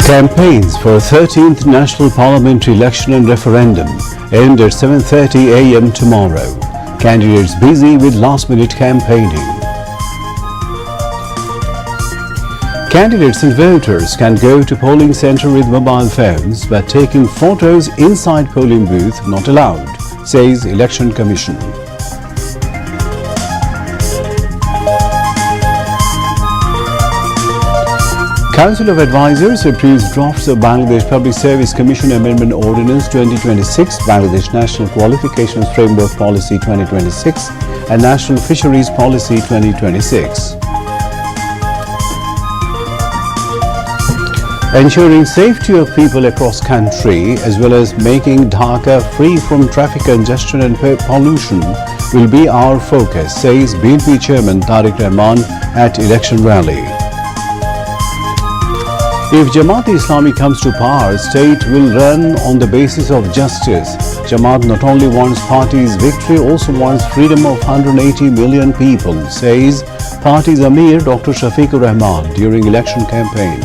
Campaigns for 13th National Parliamentary Election and Referendum end at 7:30 a.m. tomorrow. Candidates busy with last-minute campaigning. Candidates and voters can go to polling centre with mobile phones, but taking photos inside polling booth not allowed, says Election Commission. Council of Advisors approves drafts of Bangladesh Public Service Commission Amendment Ordinance 2026, Bangladesh National Qualifications Framework Policy 2026 and National Fisheries Policy 2026. Ensuring safety of people across country as well as making Dhaka free from traffic congestion and pollution will be our focus, says BNP Chairman Tariq Rahman at election rally. If Jamaat-e-Islami comes to power, state will run on the basis of justice. Jamaat not only wants party's victory, also wants freedom of 180 million people, says party's Amir Dr. Shafiqur Rahman during election campaign.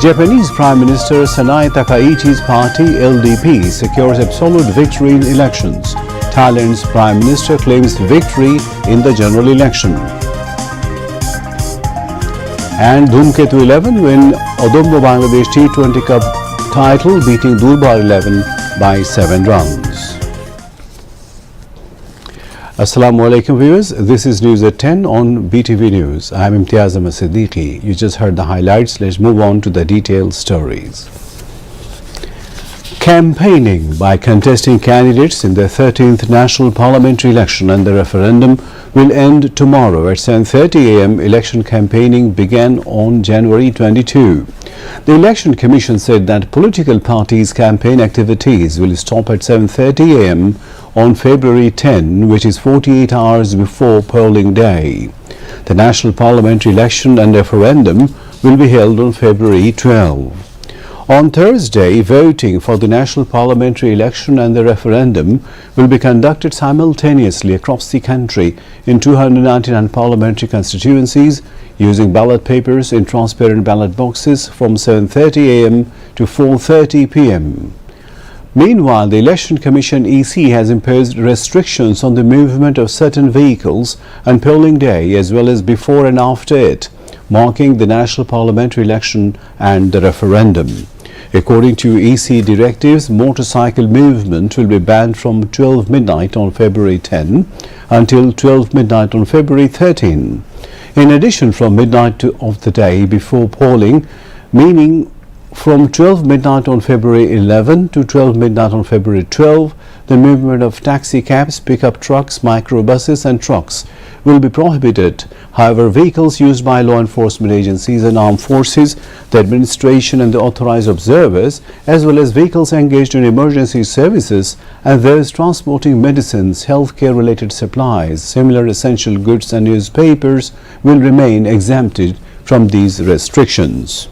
Japanese Prime Minister Sanae Takaichi's party LDP secures absolute victory in elections. Thailand's Prime Minister claims victory in the general election. And Dhumketu 11 win Odombo Bangladesh T20 Cup title, beating Durbar 11 by 7 runs. Assalamu alaikum viewers, this is News at 10 on BTV News. I am Imtiaz Ahmed Siddiqui. You just heard the highlights. Let's move on to the detailed stories. Campaigning by contesting candidates in the 13th National Parliamentary Election and the referendum will end tomorrow at 7:30 a.m. Election campaigning began on January 22. The Election Commission said that political parties' campaign activities will stop at 7:30 a.m. on February 10, which is 48 hours before polling day. The National Parliamentary Election and referendum will be held on February 12. On Thursday, voting for the National Parliamentary Election and the referendum will be conducted simultaneously across the country in 299 parliamentary constituencies using ballot papers in transparent ballot boxes from 7:30 a.m. to 4:30 p.m. Meanwhile, the Election Commission EC has imposed restrictions on the movement of certain vehicles on polling day as well as before and after it, marking the National Parliamentary Election and the referendum. According to EC directives, motorcycle movement will be banned from 12 midnight on February 10 until 12 midnight on February 13. In addition, from midnight of the day before polling, meaning from 12 midnight on February 11 to 12 midnight on February 12, the movement of taxi cabs, pickup trucks, microbuses and trucks will be prohibited. However, vehicles used by law enforcement agencies and armed forces, the administration and the authorized observers, as well as vehicles engaged in emergency services and those transporting medicines, healthcare related supplies, similar essential goods and newspapers will remain exempted from these restrictions.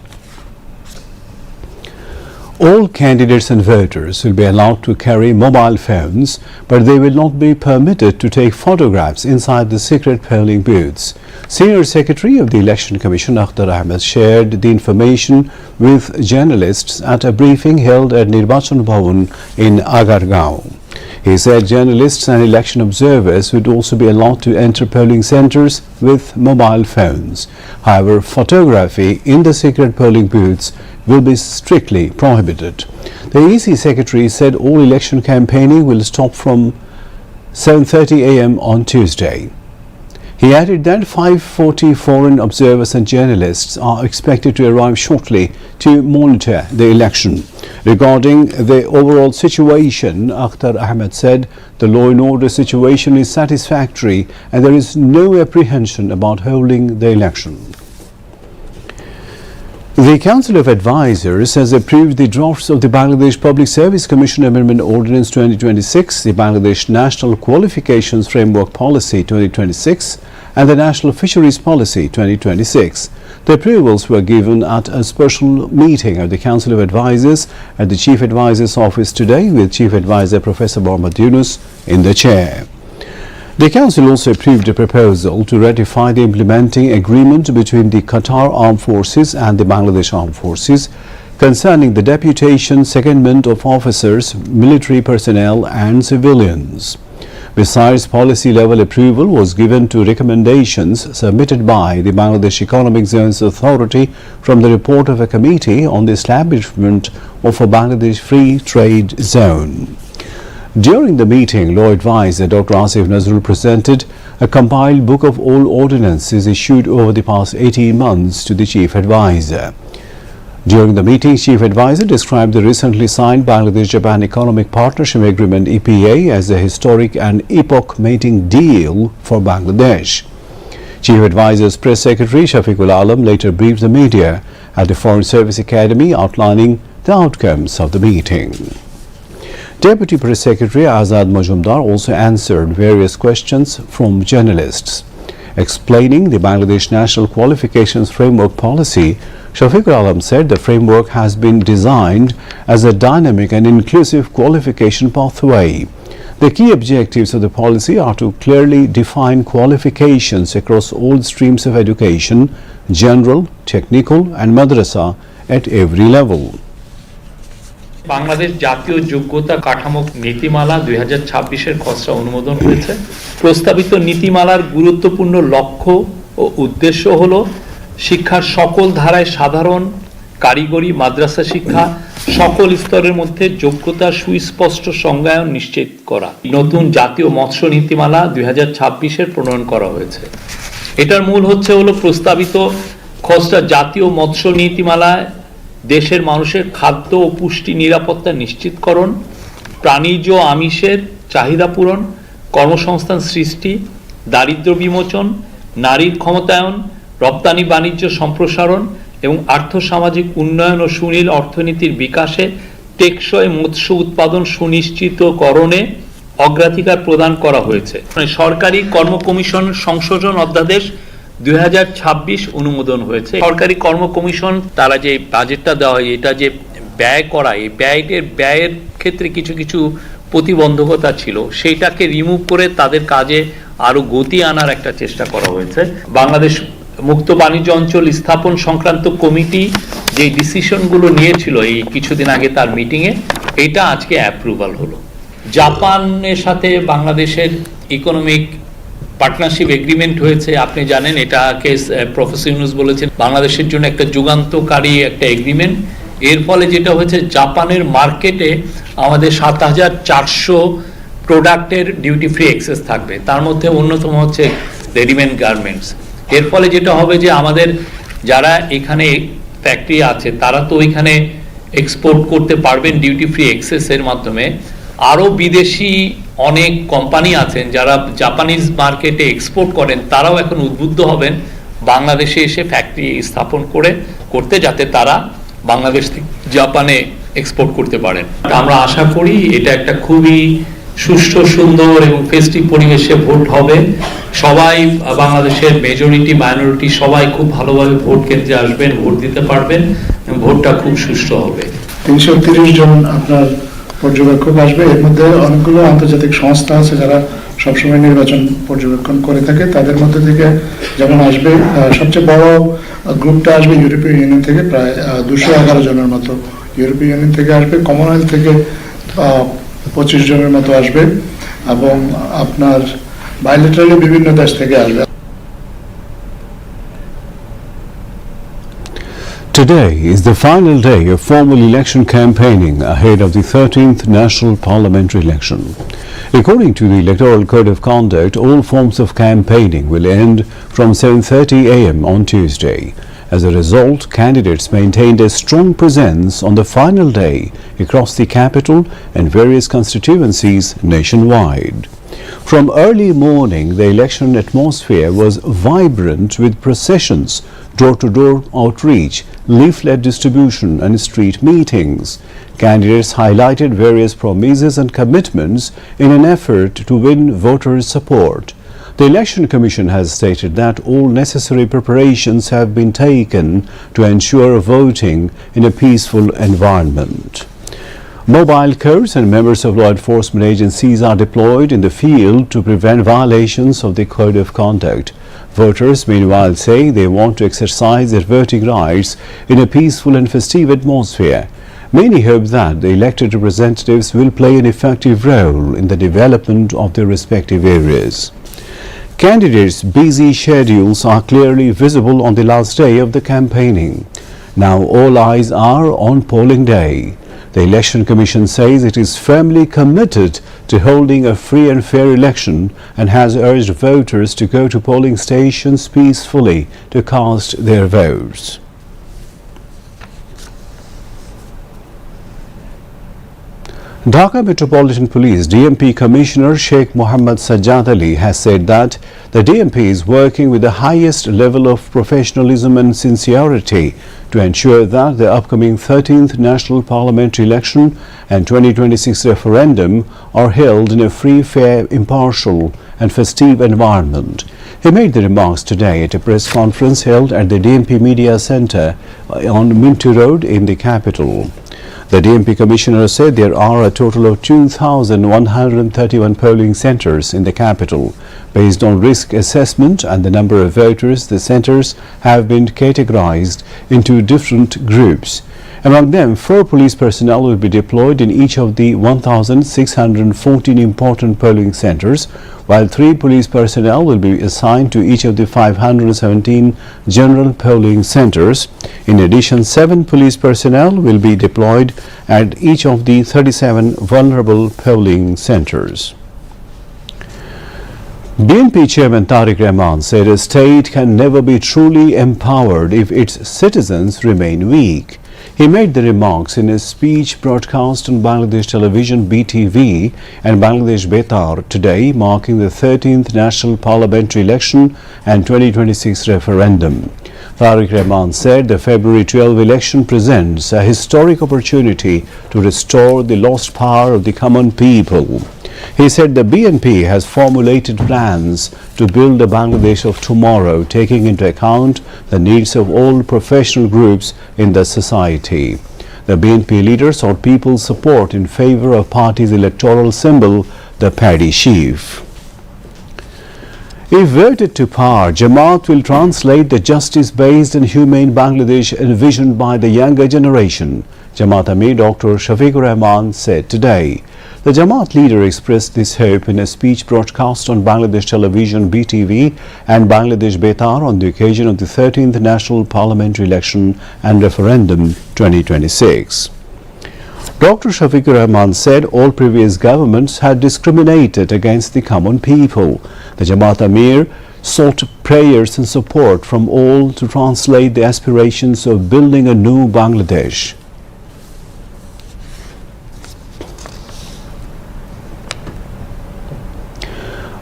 All candidates and voters will be allowed to carry mobile phones, but they will not be permitted to take photographs inside the secret polling booths. Senior Secretary of the Election Commission Akhtar Ahmed shared the information with journalists at a briefing held at Nirbachan Bhavan in Agargaon. He said journalists and election observers would also be allowed to enter polling centres with mobile phones. However, photography in the secret polling booths will be strictly prohibited. The EC Secretary said all election campaigning will stop from 7:30 a.m. on Tuesday. He added that 540 foreign observers and journalists are expected to arrive shortly to monitor the election. Regarding the overall situation, Akhtar Ahmed said the law and order situation is satisfactory and there is no apprehension about holding the election. The Council of Advisors has approved the drafts of the Bangladesh Public Service Commission Amendment Ordinance 2026, the Bangladesh National Qualifications Framework Policy 2026 and the National Fisheries Policy 2026. The approvals were given at a special meeting of the Council of Advisors at the Chief Advisor's office today with Chief Advisor Professor Mohammad Yunus in the chair. The Council also approved a proposal to ratify the implementing agreement between the Qatar Armed Forces and the Bangladesh Armed Forces concerning the deputation, secondment of officers, military personnel and civilians. Besides, policy-level approval was given to recommendations submitted by the Bangladesh Economic Zones Authority from the report of a committee on the establishment of a Bangladesh Free Trade Zone. During the meeting, Law Advisor Dr. Asif Nazrul presented a compiled book of all ordinances issued over the past 18 months to the Chief Advisor. During the meeting, Chief Advisor described the recently signed Bangladesh-Japan Economic Partnership Agreement (EPA) as a historic and epoch-making deal for Bangladesh. Chief Advisor's Press Secretary Shafiqul Alam later briefed the media at the Foreign Service Academy outlining the outcomes of the meeting. Deputy Press Secretary Azad Majumdar also answered various questions from journalists. Explaining the Bangladesh National Qualifications Framework policy, Shafiqul Alam said the framework has been designed as a dynamic and inclusive qualification pathway. The key objectives of the policy are to clearly define qualifications across all streams of education, general, technical and madrasa at every level. Bangladesh জাতীয় যোগ্যতা কাঠামো নীতিমালা 2026 এর খসড়া অনুমোদন হয়েছে। প্রস্তাবিত নীতিমালার গুরুত্বপূর্ণ লক্ষ্য ও উদ্দেশ্য হলো শিক্ষার সকল ধারায় সাধারণ, কারিগরি, মাদ্রাসা শিক্ষা সকল স্তরের মধ্যে যোগ্যতার সুস্পষ্ট সংজ্ঞায়ন নিশ্চিত করা। নতুন জাতীয় মৎস্য নীতিমালা 2026 এর প্রণয়ন করা হয়েছে। এটার মূল হলো প্রস্তাবিত খসড়া জাতীয় মৎস্য নীতিমালায় দেশের মানুষের খাদ্য ও পুষ্টি নিরাপত্তা নিশ্চিতকরণ, প্রাণীজ আমিষের চাহিদা পূরণ, কর্মসংস্থান সৃষ্টি, দারিদ্র্য বিমোচন, নারীর ক্ষমতায়ন, রপ্তানি বাণিজ্য সম্প্রসারণ এবং আর্থসামাজিক উন্নয়ন ও সুনীল অর্থনীতির বিকাশে টেকসই মৎস্য উৎপাদন সুনিশ্চিতকরণে অগ্রাধিকার প্রদান করা হয়েছে। সরকারি কর্ম কমিশন সংশোধন অধ্যাদেশ 2026 অনুমোদন হয়েছে। সরকারি কর্ম কমিশন তারা যে বাজেটটা দেওয়া হয়, এটা যে ব্যয় করা, এই ব্যয়ের ক্ষেত্রে কিছু প্রতিবন্ধকতা ছিল, সেইটাকে রিমুভ করে তাদের কাজে আরো গতি আনার একটা চেষ্টা করা হয়েছে। বাংলাদেশ মুক্ত বাণিজ্য অঞ্চল স্থাপন সংক্রান্ত কমিটি যে ডিসিশনগুলো নিয়েছিল এই কিছুদিন আগে তার মিটিংয়ে, এটা আজকে অ্যাপ্রুভাল হলো। জাপানের সাথে বাংলাদেশের ইকোনমিক পার্টনারশিপ এগ্রিমেন্ট হয়েছে, আপনি জানেন। এটাকে প্রফেসর ইউনুস বলেছেন বাংলাদেশের জন্য একটা যুগান্তকারী একটা এগ্রিমেন্ট। এর ফলে যেটা হয়েছে, জাপানের মার্কেটে আমাদের ৭,৪০০ প্রোডাক্টের ডিউটি ফ্রি অ্যাক্সেস থাকবে। তার মধ্যে অন্যতম হচ্ছে রেডিমেড গার্মেন্টস। এর ফলে যেটা হবে যে আমাদের যারা এখানে ফ্যাক্টরি আছে তারা তো ওইখানে এক্সপোর্ট করতে পারবেন ডিউটি ফ্রি অ্যাক্সেসের মাধ্যমে। আরও বিদেশি অনেক কোম্পানি আছেন যারা জাপানিজ মার্কেটে এক্সপোর্ট করেন, তারাও এখন উদ্বুদ্ধ হবেন বাংলাদেশে এসে ফ্যাক্টরি স্থাপন করতে, যাতে তারা বাংলাদেশ থেকে জাপানে এক্সপোর্ট করতে পারেন। আমরা আশা করি এটা একটা খুবই সুষ্ঠু, সুন্দর এবং ফেস্টিভ পরিবেশে ভোট হবে। সবাই বাংলাদেশের মেজরিটি মাইনরিটি সবাই খুব ভালোভাবে ভোট কেন্দ্রে আসবেন, ভোট দিতে পারবেন, ভোটটা খুব সুষ্ঠু হবে। 330 জন আপনার পর্যবেক্ষক আসবে। এর মধ্যে অনেকগুলো আন্তর্জাতিক সংস্থা আছে যারা সবসময় নির্বাচন পর্যবেক্ষণ করে থাকে। তাদের মধ্যে থেকে যেমন আসবে, সবচেয়ে বড় গ্রুপটা আসবে ইউরোপীয় ইউনিয়ন থেকে, প্রায় 211 জনের মতো ইউরোপীয় ইউনিয়ন থেকে আসবে। কমনওয়েলথ থেকে 25 জনের মতো আসবে এবং আপনার বাইলেটারালি বিভিন্ন দেশ থেকে আসবে। Today is the final day of formal election campaigning ahead of the 13th National Parliamentary election. According to the Electoral Code of Conduct, all forms of campaigning will end from 7:30 a.m. on Tuesday. As a result, candidates maintained a strong presence on the final day across the capital and various constituencies nationwide. From early morning, the election atmosphere was vibrant with processions, door-to-door outreach, leaflet distribution and street meetings. Candidates highlighted various promises and commitments in an effort to win voters' support. The Election Commission has stated that all necessary preparations have been taken to ensure voting in a peaceful environment. Mobile codes and members of law enforcement agencies are deployed in the field to prevent violations of the Code of Conduct. Voters, meanwhile, say they want to exercise their voting rights in a peaceful and festive atmosphere. Many hope that the elected representatives will play an effective role in the development of their respective areas. Candidates' busy schedules are clearly visible on the last day of the campaigning. Now all eyes are on polling day. The Election Commission says it is firmly committed to holding a free and fair election and has urged voters to go to polling stations peacefully to cast their votes. Dhaka Metropolitan Police DMP Commissioner Sheikh Mohammad Sajjad Ali has said that the DMP is working with the highest level of professionalism and sincerity to ensure that the upcoming 13th National Parliamentary Election and 2026 referendum are held in a free, fair, impartial and festive environment. He made the remarks today at a press conference held at the DMP Media Centre on Minto Road in the capital. The DMP Commissioner said there are a total of 2,131 polling centres in the capital. Based on risk assessment and the number of voters, the centres have been categorised into different groups. Among them, 4 police personnel will be deployed in each of the 1,614 important polling centres, while 3 police personnel will be assigned to each of the 517 general polling centres. In addition, 7 police personnel will be deployed at each of the 37 vulnerable polling centres. BNP Chairman Tariq Rahman said a state can never be truly empowered if its citizens remain weak. He made the remarks in a speech broadcast on Bangladesh television BTV and Bangladesh Betar today, marking the 13th National Parliamentary Election and 2026 referendum. Tariq Rahman said the February 12 election presents a historic opportunity to restore the lost power of the common people. He said the BNP has formulated plans to build a Bangladesh of tomorrow, taking into account the needs of all professional groups in the society. The BNP leader sought people's support in favor of party's electoral symbol, the paddy sheaf. If voted to power, Jamaat will translate the justice-based and humane Bangladesh envisioned by the younger generation, Jamaat Amir Dr. Shafiqur Rahman said today. The Jamaat leader expressed this hope in a speech broadcast on Bangladesh television BTV and Bangladesh Betar on the occasion of the 13th National Parliamentary Election and Referendum 2026. Dr. Shafiqur Rahman said all previous governments had discriminated against the common people. The Jamaat Amir sought prayers and support from all to translate the aspirations of building a new Bangladesh.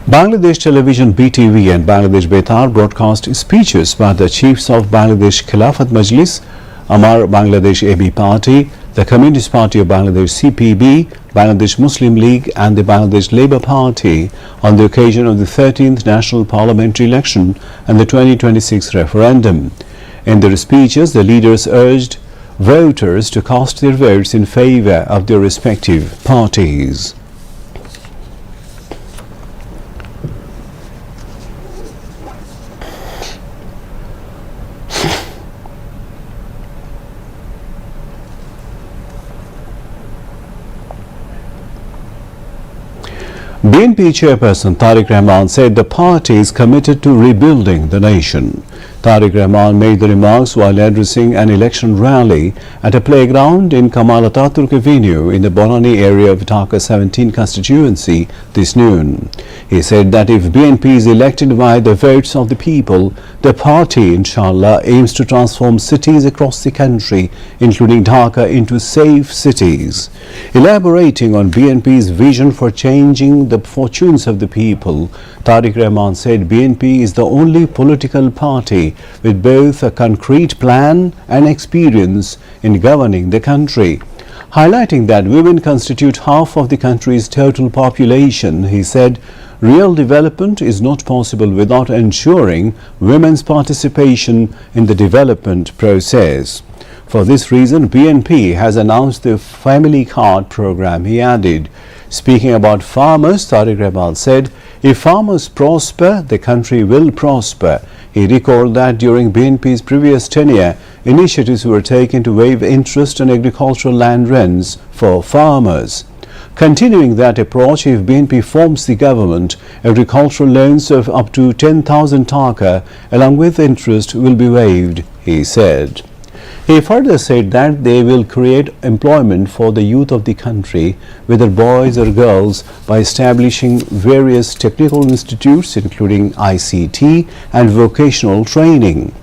Bangladesh television BTV and Bangladesh Betar broadcast speeches by the chiefs of Bangladesh Khilafat Majlis, Amar Bangladesh AB Party, the Communist Party of Bangladesh CPB, Bangladesh Muslim League and the Bangladesh Labour Party on the occasion of the 13th National Parliamentary Election and the 2026 referendum. In their speeches, the leaders urged voters to cast their votes in favour of their respective parties. BNP chairperson Tariq Rahman said the party is committed to rebuilding the nation. Tariq Rahman made the remarks while addressing an election rally at a playground in Kamal Ataturk Avenue in the Bonani area of Dhaka 17 constituency this noon. He said that if BNP is elected by the votes of the people, the party, inshallah, aims to transform cities across the country, including Dhaka, into safe cities. Elaborating on BNP's vision for changing the fortunes of the people, Tariq Rahman said BNP is the only political party with both a concrete plan and experience in governing the country. Highlighting that women constitute half of the country's total population, he said, real development is not possible without ensuring women's participation in the development process. For this reason, BNP has announced the Family Card program, he added. Speaking about farmers, Tariq Rahman said, if farmers prosper, the country will prosper. He recalled that during BNP's previous tenure, initiatives were taken to waive interest on agricultural land rents for farmers. Continuing that approach, if BNP forms the government, agricultural loans of up to 10,000 taka along with interest will be waived, he said. He further said that they will create employment for the youth of the country, whether boys or girls, by establishing various technical institutes including ICT and vocational training.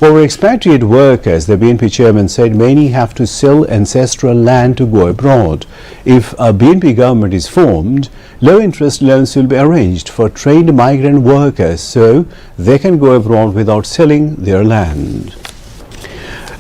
For expatriate workers, the BNP chairman said many have to sell ancestral land to go abroad. If a BNP government is formed, low-interest loans will be arranged for trained migrant workers so they can go abroad without selling their land.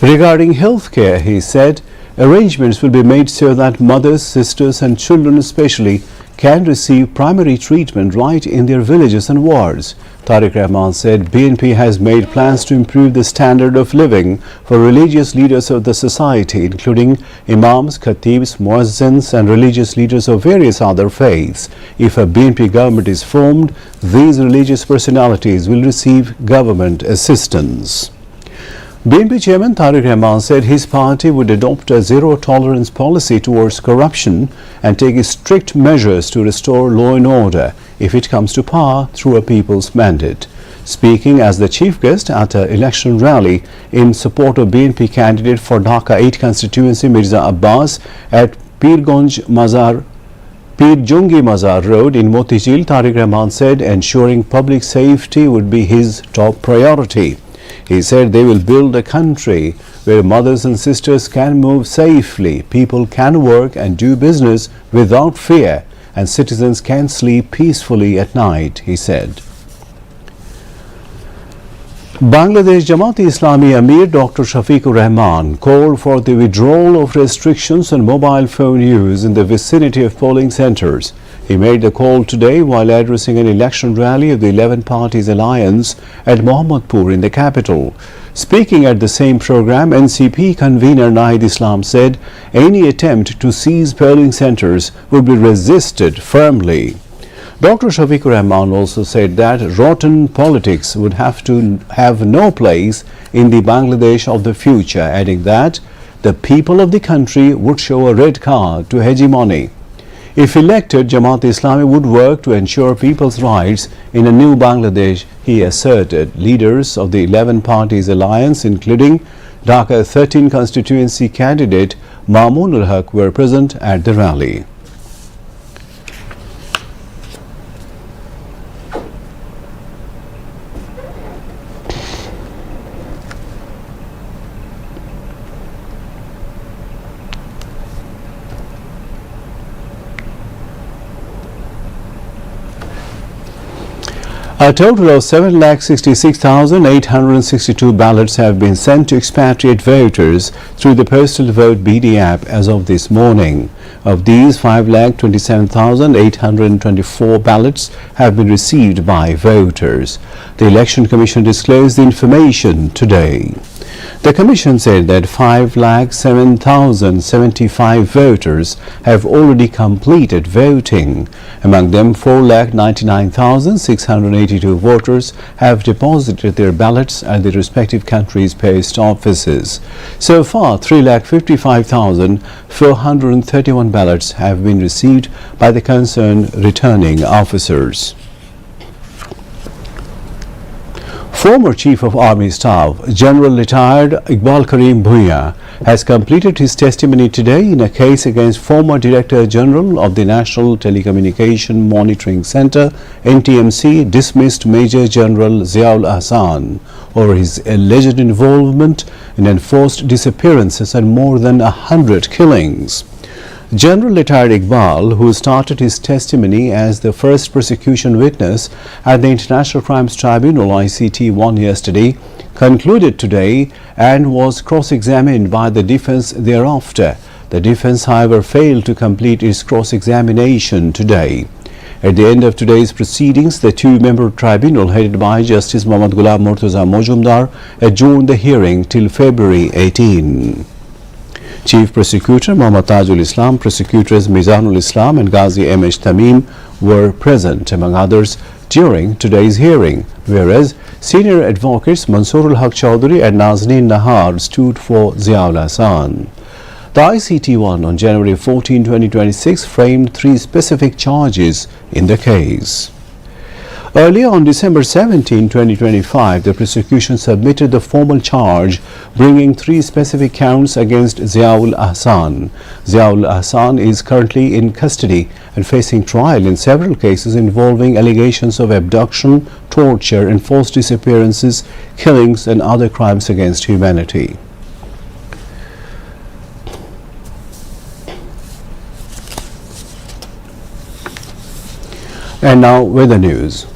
Regarding healthcare, he said, arrangements will be made so that mothers, sisters and children especially can receive primary treatment right in their villages and wards. Tariq Rahman said BNP has made plans to improve the standard of living for religious leaders of the society, including imams, khatibs, muezzins and religious leaders of various other faiths. If a BNP government is formed, these religious personalities will receive government assistance. BNP chairman Tariq Rahman said his party would adopt a zero-tolerance policy towards corruption and take strict measures to restore law and order if it comes to power through a people's mandate. Speaking as the chief guest at an election rally in support of BNP candidate for Dhaka 8 constituency Mirza Abbas at Pirjongi Mazar Road in Motijil, Tariq Rahman said ensuring public safety would be his top priority. He said they will build a country where mothers and sisters can move safely, people can work and do business without fear, and citizens can sleep peacefully at night, he said. Bangladesh Jamaat-e-Islami Amir Dr. Shafiqur Rahman called for the withdrawal of restrictions on mobile phone use in the vicinity of polling centres. He made the call today while addressing an election rally of the 11 Parties Alliance at Mohammadpur in the capital. Speaking at the same program, NCP convener Nahid Islam said any attempt to seize polling centres would be resisted firmly. Dr. Shafiqur Rahman also said that rotten politics would have to have no place in the Bangladesh of the future, adding that the people of the country would show a red card to hegemony. If elected, Jamaat-e-Islami would work to ensure people's rights in a new Bangladesh, he asserted. Leaders of the 11 Parties Alliance, including Dhaka 13 constituency candidate Mamun ul-Haq, were present at the rally. A total of 7,66,862 ballots have been sent to expatriate voters through the Postal Vote BD app as of this morning. Of these, 5,27,824 ballots have been received by voters. The Election Commission disclosed the information today. The Commission said that 5,07,075 voters have already completed voting. Among them, 4,99,682 voters have deposited their ballots at the respective countries' post offices. So far, 3,55,431 ballots have been received by the concerned returning officers. Former Chief of Army Staff, General Retired Iqbal Karim Bhuiyan, has completed his testimony today in a case against former Director General of the National Telecommunication Monitoring Centre, NTMC, dismissed Major General Ziaul Ahsan over his alleged involvement in enforced disappearances and more than 100 killings. General Retired Iqbal, who started his testimony as the first prosecution witness at the International Crimes Tribunal ICT1 yesterday, concluded today and was cross-examined by the defense thereafter. The defense, however, failed to complete its cross-examination today. At the end of today's proceedings, the two-member tribunal headed by Justice Mohammad Ghulam Murtaza Mojumdar adjourned the hearing till February 18. Chief Prosecutor Mohammad Tajul Islam, Prosecutors Mizanul Islam and Ghazi M.H. Tamim were present, among others, during today's hearing, whereas senior advocates Mansoorul Haq Chowdhury and Nazneen Nahar stood for Ziaul Hasan. The ICT1 on January 14, 2026 framed 3 specific charges in the case. Earlier on December 17, 2025, the prosecution submitted the formal charge bringing 3 specific counts against Ziaul Hasan. Ziaul Hasan is currently in custody and facing trial in several cases involving allegations of abduction, torture and forced disappearances, killings and other crimes against humanity. And now weather news.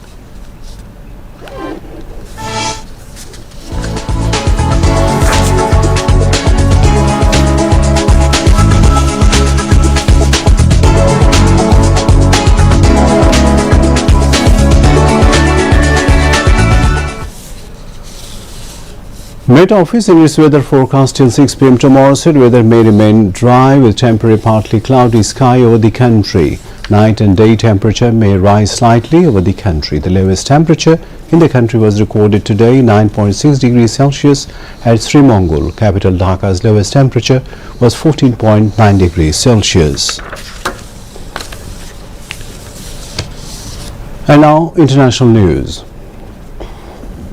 Met Office in its weather forecast till 6 p.m. tomorrow said weather may remain dry with temporary partly cloudy sky over the country. Night and day temperature may rise slightly over the country. The lowest temperature in the country was recorded today, 9.6 degrees Celsius at Srimongol. Capital Dhaka's lowest temperature was 14.9 degrees Celsius. And now international news.